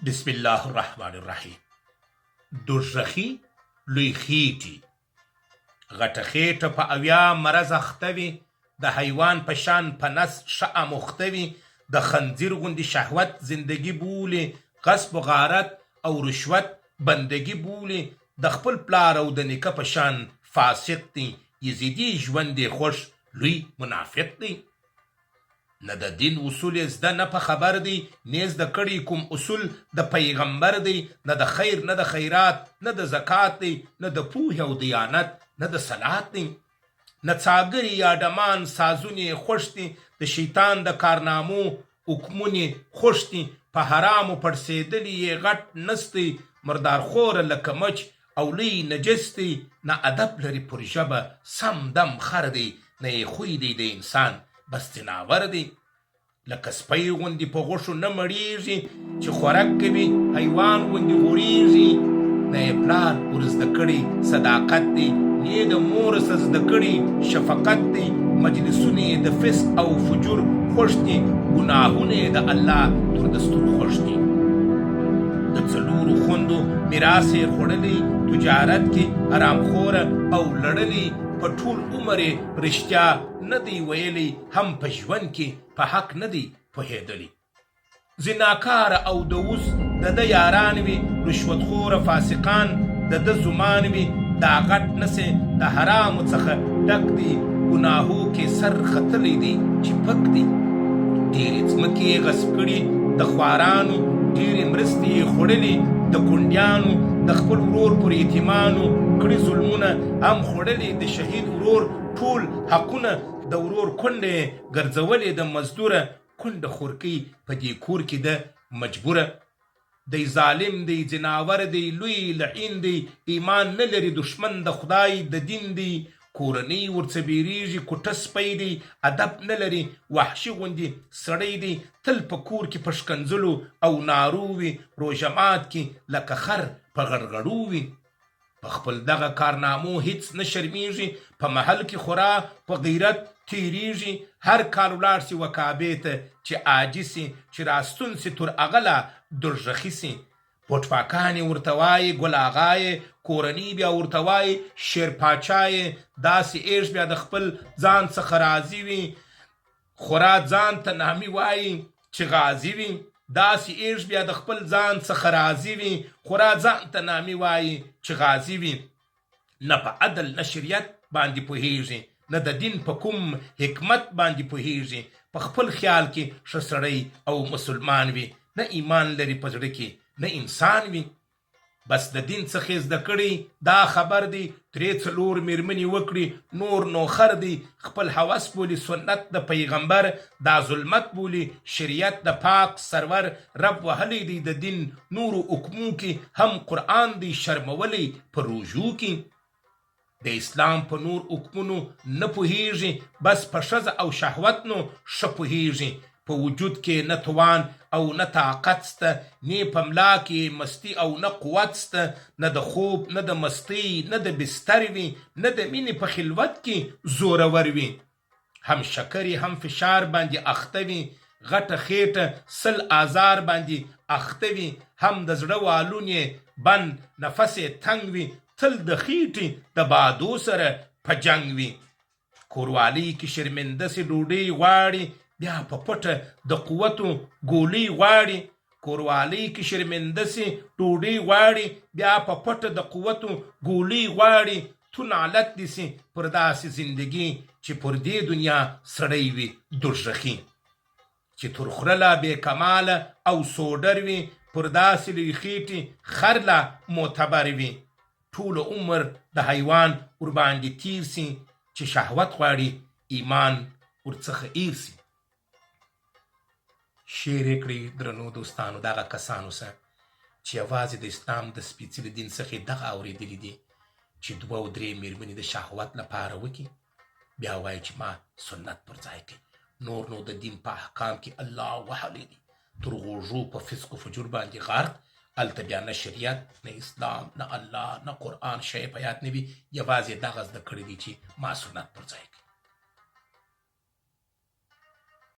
بسم الله الرحمن الرحیم. دوژخي لوی خیټي غټه خیټه په اویا مرض اخته وي، د حیوان په شان په نس ښه اموخته وي، د خنزیر غوندې شهوت زندگی بولي، غصب و غارت او رشوت بندگی بولي، د خپل پلار او د نیکه په شان فاسق دی، یزیدي ژوند یې خوښ لوی منافق دی. نه د دین اصول زده نه په خبر دی، نیز د کړي کوم اصول د پیغمبر دی، نه د خیر نه د خیرات نه د زکات دی، نه د پوهې او دیانت نه د صلات دی، نه څاګري یا ډمان سازونې خوښ دي، د شیطان د کارنامو حکمونې خوښ دي، په حرامو پړسېدلي یې غټ نستی، مردارخوره لکه مچ او لوی نجس دی، نه ادب لري پر ژبه سم دم خر دی، نه یې خوی دی د انسان بس ځناور دی، لکه سپی غوندې په غوښو نه مړیږي، چې خوراک کوي حیوان غوندې غوړیږي، نه یې پلار ور زده کړی صداقت دی، نه یې د مور څه زده کړي شفقت دی، مجلسونه یې د فسق او فجور خوښ دي، ګناهونه یې د الله تر دستور خوښ دي، د څلورو خوندو میراث یې خوړلی، تجارت کې حرامخوره او لړلی، په ټول عمر یې رښتیا نه دی ویلی، هم په ژوند کې په حق نه دی پوهېدلی، زناکاره او د اوس د ده یاران وي، رشوتخوره فاسقان د ده زومان وي، دا غټ نسې د حرامو څخه ډک دی، ګناهو کې سر ختلی دی چې پک دی، ډېرې ځمکې یې غصب کړي د خوارانو، ډېرې مرستې یې خوړلي د کونډیانو، د خپل ورور پر یتیمانو کړي ظلمونه، هم خوړلي د شهید ورور ټول حقونه، د ورور کونډه یې ګرځولې د مزدوره، کونډه خورکۍ په دې کور کې ده مجبوره، دی ظالم دی ځناور دی لوی لعین دی، ایمان نه لري دشمن د خدای د دین دی، کورنۍ ورڅه بیریږي کوټه سپی دی، ادب نه لري وحشي غوندې سړی دی، تل په کور کې په ښکنځلو او نارو وي، روژه مات کې لکه خر په غړغړو وي، په خپل دغه کارنامو هیڅ نه شرمیږي، په محل کې خورا په غیرت تیریږي، هر کال ولاړ سي وکابې ته چې عاجي سي، چې راستون سي تر اغله دوژخي سي، پټپاکانې ورته وایي ګل آغایې، کورنۍ بیا ورته وایي شیر پاچایې، داسې ایږ بیا د خپل ځان څخه راضي وي، خورا ځان ته نامي وایي چې غازي وي، داسې ایږ بیا د خپل ځان څخه راضي وي، خورا ځان ته نامي وایي چې غازي وي، نه په عدل نه شریعت باندې پوهیږي، نه د دین په کوم حکمت باندې پوهیږي، په خپل خیال کې ښه سړی او مسلمان وي، نه ایمان لري په زړه کې نه انسان وي، بس د دین څخه زده کړي دا خبر دی، ترې څلور میرمنې وکړي نور نوخر دی، خپل هوس بولي سنت د پیغمبر، دا ظلمت بولي شریعت د پاک سرور، رب وهلی دی د دین نورو حکمو کې، هم قرآن دی شرمولی په روژو کې، د اسلام په نور حکمونو نه پوهیږي، بس په ښځه او شهوت نو ښه پوهیږي، په وجود کې نه توان او نه طاقت سته، نه په ملا کې مستی او نه قوت سته، نه د خوب نه د مستی نه د بستر وي، نه د مینې په خلوت کې زورور وي، هم شکرې هم فشار باندې اخته وي، غټه خیټه سل آزار باندې اخته وي، هم د زړه والونې بند نفس تنګ وي، تل د خیټې د بادو سره په جنګ وي، کوروالۍ کې شرمنده سي ډوډۍ غواړي، بیا په پټه د قوتو ګولۍ غواړي، کوروالۍ کې شرمنده سي ډوډۍ غواړي، بیا په پټه د قوتو ګولۍ غواړي، تو نالت دي سي پر داسې زندگی چې پر دې دنیا سړی وي دوژخي، چې تر خوره لا بې کماله او سوډر وي، پر داسې لوی خیټې خر لا معتبر وي، ټول عمر د حیوان ورباندې تیر سي، چې شهوت غواړي ایمان ورڅخه ایر سي. شعر یې کړی درنو دوستانو دغه کسانو سره چې یوازې د اسلام د سپېڅلي دین څخه دغه اورېدلي دي چې دوه او درې میرمنې د شهوت لپاره وکړي، بیا وایي چې ما سنت پر ځای کړي، نور نو د دین په احکام کې الله وهلی دی، تر غوږو په فسق و فجور باندې غرق، هلته بیا نه شریعت نه اسلام نه الله نه قرآن شی په یاد نه وي، یوازې دغه زده کړي دي چې ما سنت پر ځای کړي.